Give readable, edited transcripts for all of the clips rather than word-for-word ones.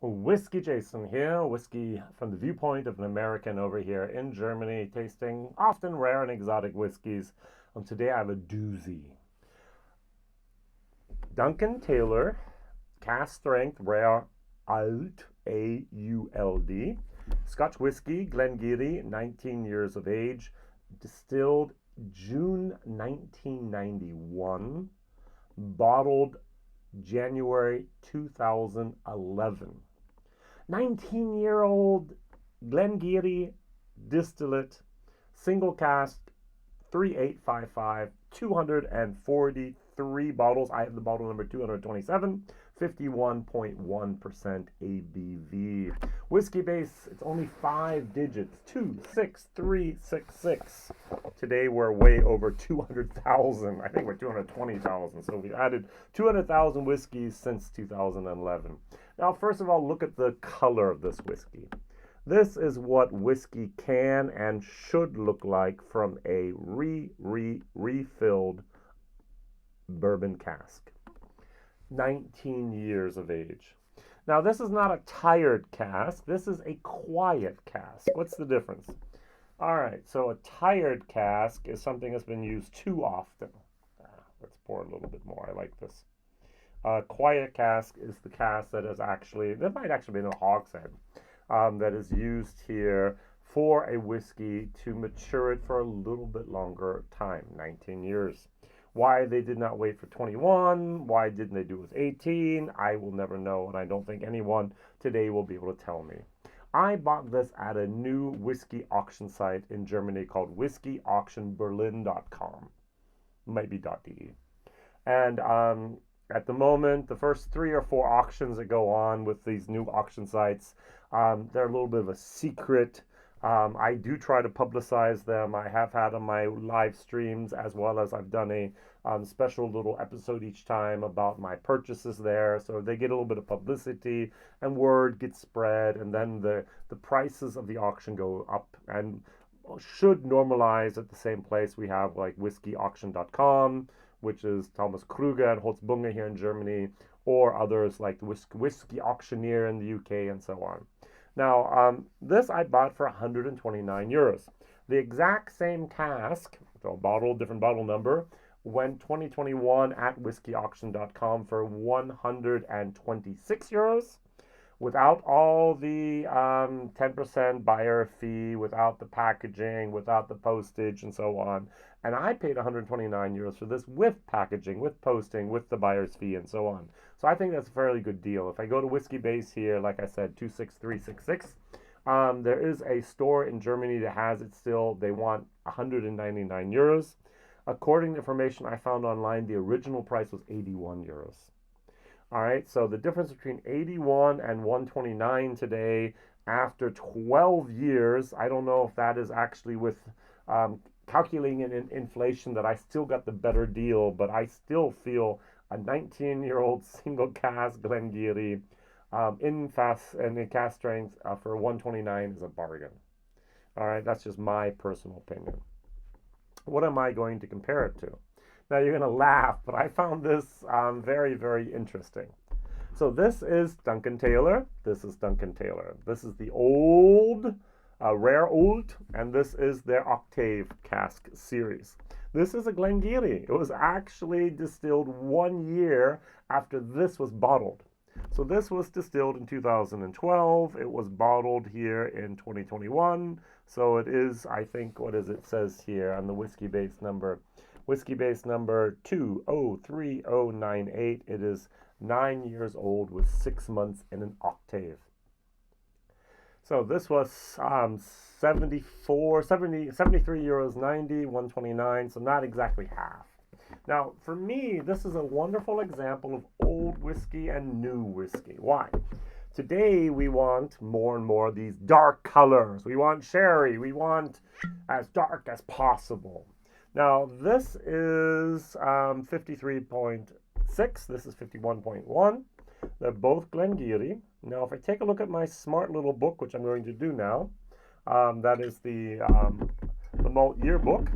WhiskyJason here, whiskey from the viewpoint of an American over here in Germany, tasting often rare and exotic whiskeys. And today I have a doozy. Duncan Taylor, cask strength, Rare Auld, A-U-L-D. Scotch whiskey, Glen Garioch, 19 years of age, distilled June 1991, bottled January 2011. 19-year-old Glen Garioch distillate, single cask, 3855, 243 bottles. I have the bottle number 227, 51.1% ABV. Whiskey base, it's only 5 digits, 26366. Today we're way over 200,000. I think we're 220,000. So we've added 200,000 whiskeys since 2011. Now, first of all, look at the color of this whiskey. This is what whiskey can and should look like from a refilled bourbon cask. 19 years of age. Now, this is not a tired cask. This is a quiet cask. What's the difference? All right, so a tired cask is something that's been used too often. Let's pour a little bit more. I like this. Quiet cask is the cask that is actually, that might actually be in a hogshead, that is used here for a whiskey to mature it for a little bit longer time, 19 years. Why they did not wait for 21, why didn't they do it with 18, I will never know, and I don't think anyone today will be able to tell me. I bought this at a new whiskey auction site in Germany called WhiskyAuctionBerlin.com. Might be .de. And at the moment, the first 3 or 4 auctions that go on with these new auction sites, they're a little bit of a secret. I do try to publicize them. I have had on my live streams, as well as I've done a special little episode each time about my purchases there. So they get a little bit of publicity and word gets spread, and then the prices of the auction go up and should normalize at the same place. We have like WhiskyAuction.com, which is Thomas Krüger and Holzbunge here in Germany, or others like the Whiskey Auctioneer in the UK and so on. Now, this I bought for 129 euros. The exact same cask, so bottle, different bottle number, went 2021 at WhiskyAuction.com for 126 euros, without all the 10% buyer fee, without the packaging, without the postage, and so on. And I paid 129 euros for this with packaging, with posting, with the buyer's fee, and so on. So I think that's a fairly good deal. If I go to Whiskybase here, like I said, 26366, there is a store in Germany that has it still. They want 199 euros. According to information I found online, the original price was 81 euros. All right, so the difference between 81 and 129 today, after 12 years, I don't know if that is actually with calculating in inflation that I still got the better deal, but I still feel a 19-year-old single cask Glen Garioch in cask strength for 129 is a bargain. All right, that's just my personal opinion. What am I going to compare it to? Now you're going to laugh, but I found this very, very interesting. So this is Duncan Taylor. This is Duncan Taylor. This is the old Rare Auld, and this is their Octave cask series. This is a Glen Garioch. It was actually distilled 1 year after this was bottled. So this was distilled in 2012. It was bottled here in 2021. So it is, I think, what is it says here on the Whiskybase number? Whiskybase number 203098. It is 9 years old with 6 months in an octave. So this was 73 euros 90, 129, so not exactly half. Now, for me, this is a wonderful example of old whiskey and new whiskey. Why? Today, we want more and more of these dark colors. We want sherry. We want as dark as possible. Now, this is 53.6. This is 51.1. They're both Glen Garioch. Now, if I take a look at my smart little book, which I'm going to do now, that is the Malt Yearbook.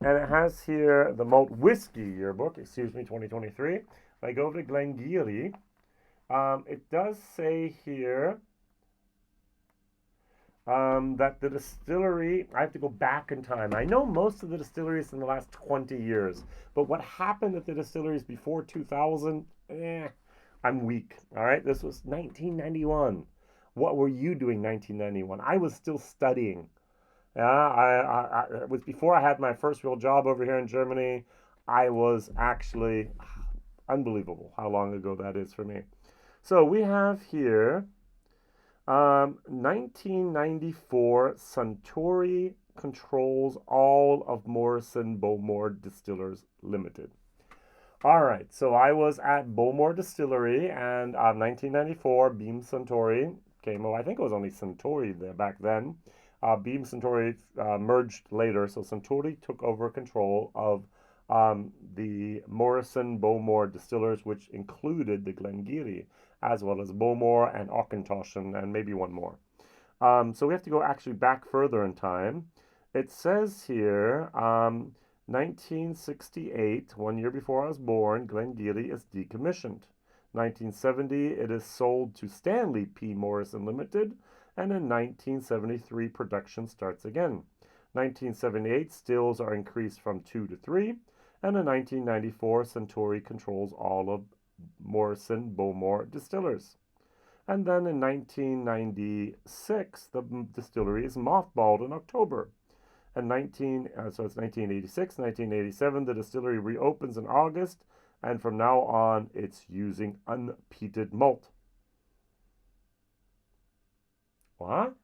And it has here the Malt Whiskey Yearbook, 2023. If I go to Glen Garioch, It does say here that the distillery, I have to go back in time. I know most of the distilleries in the last 20 years, but what happened at the distilleries before 2000, I'm weak. All right, this was 1991. What were you doing 1991? I was still studying. Yeah, it was before I had my first real job over here in Germany. I was actually unbelievable how long ago that is for me. So we have here 1994, Suntory controls all of Morrison Bowmore Distillers Limited. All right, so I was at Bowmore Distillery, and 1994, Beam Suntory came. Oh, I think it was only Suntory there back then. Beam Suntory merged later, so Suntory took over control of the Morrison Bowmore Distillers, which included the Glen Garioch, as well as Bowmore and Auchentoshan, and maybe one more. So we have to go actually back further in time. It says here, 1968, 1 year before I was born, Glen Garioch is decommissioned. 1970, it is sold to Stanley P. Morrison Limited, and in 1973, production starts again. 1978, stills are increased from 2 to 3, and in 1994, Suntory controls all of Morrison Bowmore Distillers. And then in 1996, the distillery is mothballed in October. And so it's 1986, 1987, the distillery reopens in August, and from now on, it's using unpeated malt. What?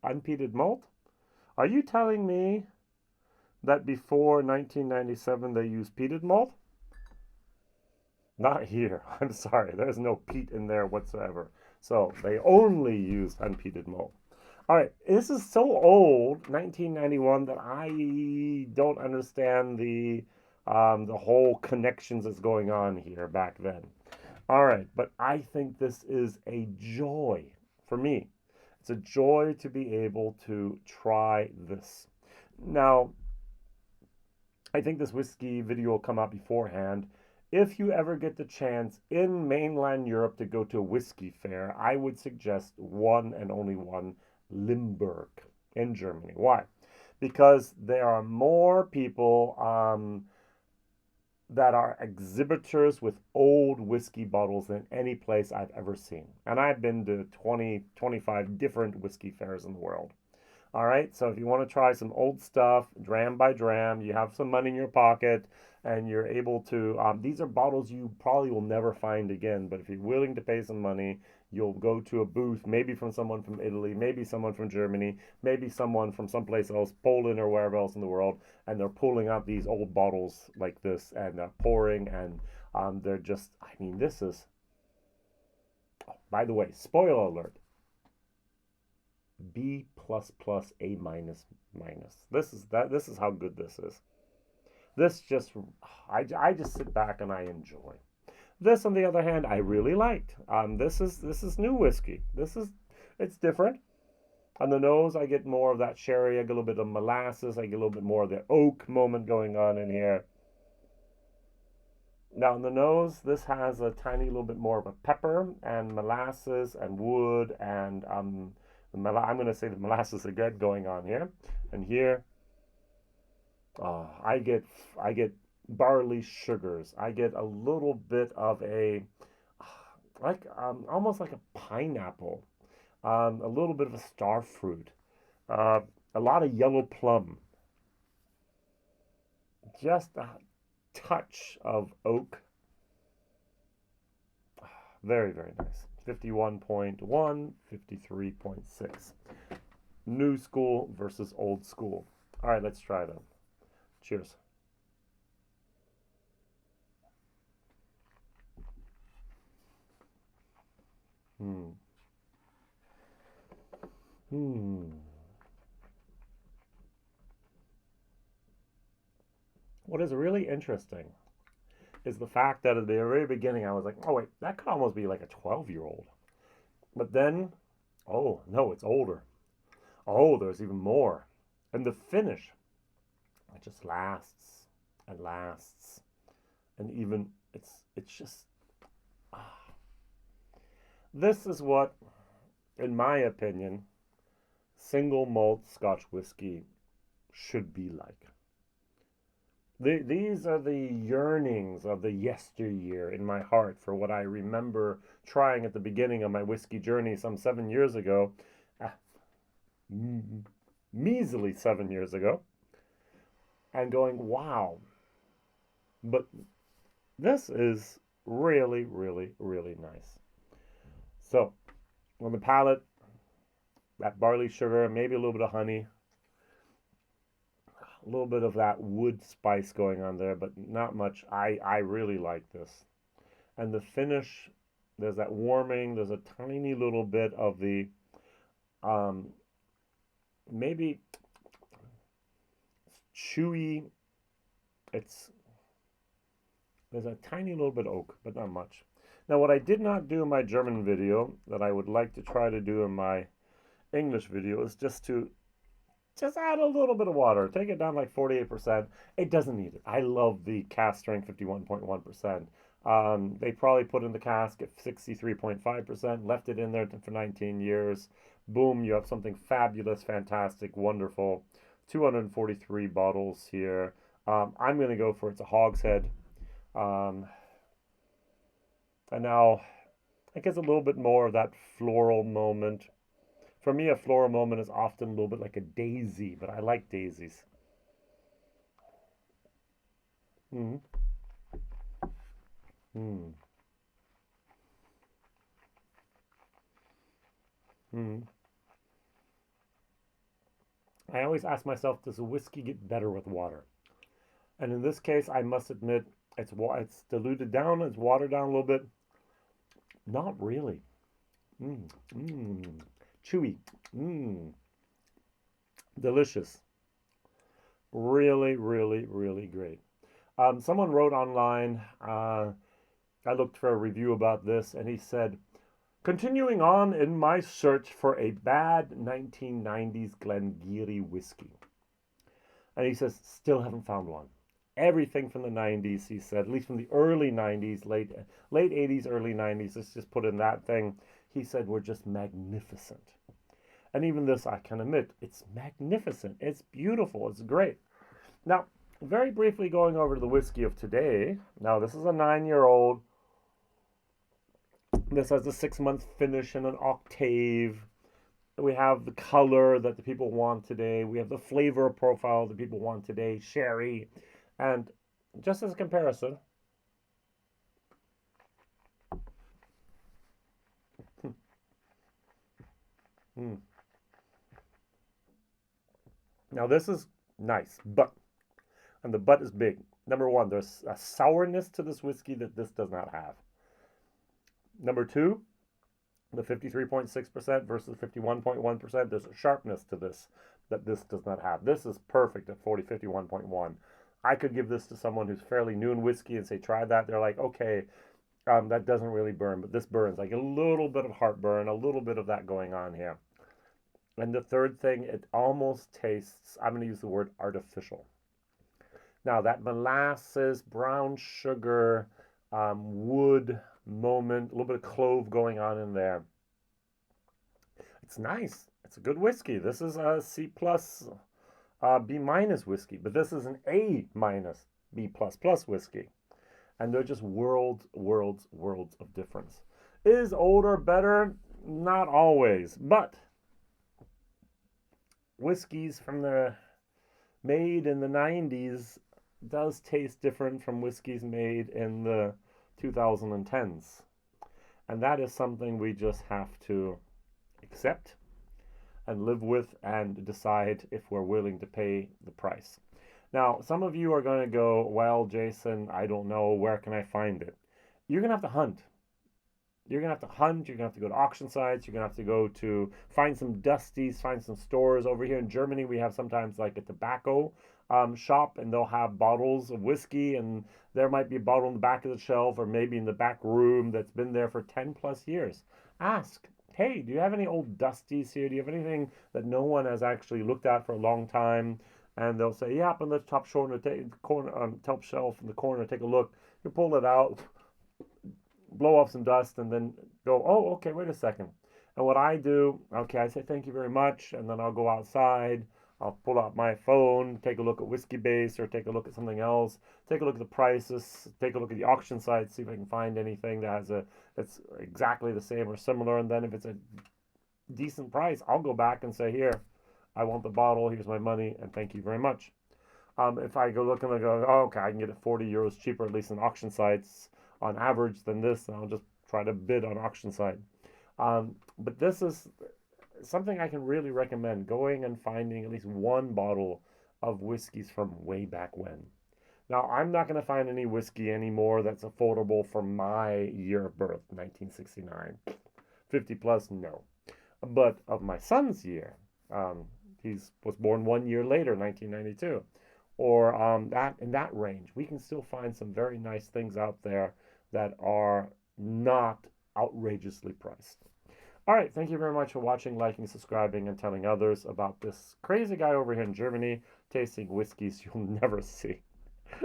Unpeated malt? Are you telling me that before 1997 they used peated malt? Not here. I'm sorry. There's no peat in there whatsoever. So they only used unpeated malt. All right. This is so old, 1991, that I don't understand the whole connections that's going on here back then. All right. But I think this is a joy for me. It's a joy to be able to try this. Now, I think this whiskey video will come out beforehand. If you ever get the chance in mainland Europe to go to a whiskey fair, I would suggest one and only one, Limburg in Germany. Why? Because there are more people that are exhibitors with old whiskey bottles than any place I've ever seen. And I've been to 20, 25 different whiskey fairs in the world. All right, so if you want to try some old stuff, dram by dram, you have some money in your pocket, and you're able to, these are bottles you probably will never find again, but if you're willing to pay some money, you'll go to a booth, maybe from someone from Italy, maybe someone from Germany, maybe someone from someplace else, Poland or wherever else in the world, and they're pulling out these old bottles like this and pouring, and they're just, I mean, this is, oh, by the way, spoiler alert, B plus plus A minus minus. This is how good this is. This just I just sit back and I enjoy. This on the other hand I really liked. This is new whiskey. It's different. On the nose I get more of that sherry, I get a little bit of molasses, I get a little bit more of the oak moment going on in here. Now on the nose, this has a tiny little bit more of a pepper and molasses and wood and I'm going to say the molasses again going on here, and here, I get barley sugars. I get a little bit of a like almost like a pineapple, a little bit of a star fruit, a lot of yellow plum, just a touch of oak. Very, very nice. 51.1, 53.6. New school versus old school. All right, let's try them. Cheers. Hmm. Hmm. What is really interesting is the fact that at the very beginning I was like, oh wait, that could almost be like a 12-year-old. But then, oh no, it's older. Oh, there's even more. And the finish, it just lasts and lasts. And even it's just, ah, This is what, in my opinion, single malt Scotch whiskey should be like. These are the yearnings of the yesteryear in my heart for what I remember trying at the beginning of my whiskey journey some 7 years ago. Measly 7 years ago. And going, wow. But this is really, really, really nice. So, on the palate, that barley sugar, maybe a little bit of honey, a little bit of that wood spice going on there, but not much. I really like this. And the finish, there's that warming, there's a tiny little bit of the, maybe chewy, there's a tiny little bit of oak, but not much. Now, what I did not do in my German video, that I would like to try to do in my English video, is just add a little bit of water. Take it down like 48%. It doesn't need it. I love the cask strength 51.1%. They probably put in the cask at 63.5%, left it in there for 19 years. Boom, you have something fabulous, fantastic, wonderful. 243 bottles here. I'm going to go for it's a hogshead. And now it gets a little bit more of that floral moment. For me, a floral moment is often a little bit like a daisy, but I like daisies. Mm. Mm. Mm. I always ask myself, does a whiskey get better with water? And in this case, I must admit, it's diluted down, it's watered down a little bit. Not really. Mm. Mm. Chewy. Mm. Delicious. Really, really, really great. Someone wrote online, I looked for a review about this, and he said, continuing on in my search for a bad 1990s Glen Garioch whiskey. And he says, still haven't found one. Everything from the 90s, he said, at least from the early 90s, late 80s, early 90s, let's just put in that thing, he said, were just magnificent. And even this, I can admit, it's magnificent. It's beautiful. It's great. Now, very briefly going over to the whiskey of today. Now, this is a 9-year-old. This has a 6-month finish and an octave. We have the color that the people want today. We have the flavor profile that people want today, sherry. And just as a comparison, now this is nice, and the but is big. Number one, there's a sourness to this whiskey that this does not have. Number two, the 53.6% versus 51.1%, there's a sharpness to this that this does not have. This is perfect at 51.1. I could give this to someone who's fairly new in whiskey and say, try that. They're like, okay, that doesn't really burn, but this burns. Like a little bit of heartburn, a little bit of that going on here. And the third thing, it almost tastes, I'm going to use the word artificial. Now, that molasses, brown sugar, wood moment, a little bit of clove going on in there. It's nice. It's a good whiskey. This is a C+, B- whiskey, but this is an A-, B++ whiskey. And they're just worlds of difference. Is older better? Not always, but whiskeys from the made in the 90s does taste different from whiskeys made in the 2010s. And that is something we just have to accept and live with and decide if we're willing to pay the price. Now, some of you are going to go, well, Jason, I don't know, where can I find it? You're going to have to hunt. You're going to have to hunt, you're going to have to go to auction sites, you're going to have to go to find some dusties, find some stores. Over here in Germany, we have sometimes like a tobacco shop, and they'll have bottles of whiskey, and there might be a bottle in the back of the shelf or maybe in the back room that's been there for 10 plus years. Ask, hey, do you have any old dusties here? Do you have anything that no one has actually looked at for a long time? And they'll say, yeah, up on the top shelf in the corner, take a look. You pull it out. blow off some dust, and then go, oh, okay, wait a second. And what I do, okay, I say thank you very much, and then I'll go outside. I'll pull out my phone, take a look at Whiskybase or take a look at something else, take a look at the prices, take a look at the auction site, see if I can find anything that's exactly the same or similar. And then if it's a decent price, I'll go back and say, here, I want the bottle, here's my money, and thank you very much. If I go look and I go, oh, okay, I can get it 40 euros cheaper, at least on auction sites on average than this, and I'll just try to bid on auction site. But this is something I can really recommend, going and finding at least one bottle of whiskeys from way back when. Now, I'm not going to find any whiskey anymore that's affordable for my year of birth, 1969. 50 plus, no. But of my son's year, he was born 1 year later, 1992, or that in that range, we can still find some very nice things out there that are not outrageously priced. All right, thank you very much for watching, liking, subscribing, and telling others about this crazy guy over here in Germany tasting whiskeys you'll never see.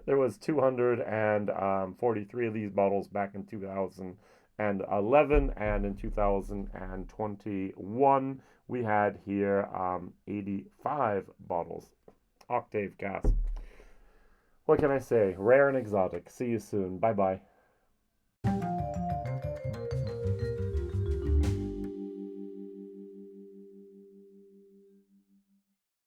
There was 243 of these bottles back in 2011, and in 2021 we had here 85 bottles. Octave cask. What can I say? Rare and exotic. See you soon. Bye-bye.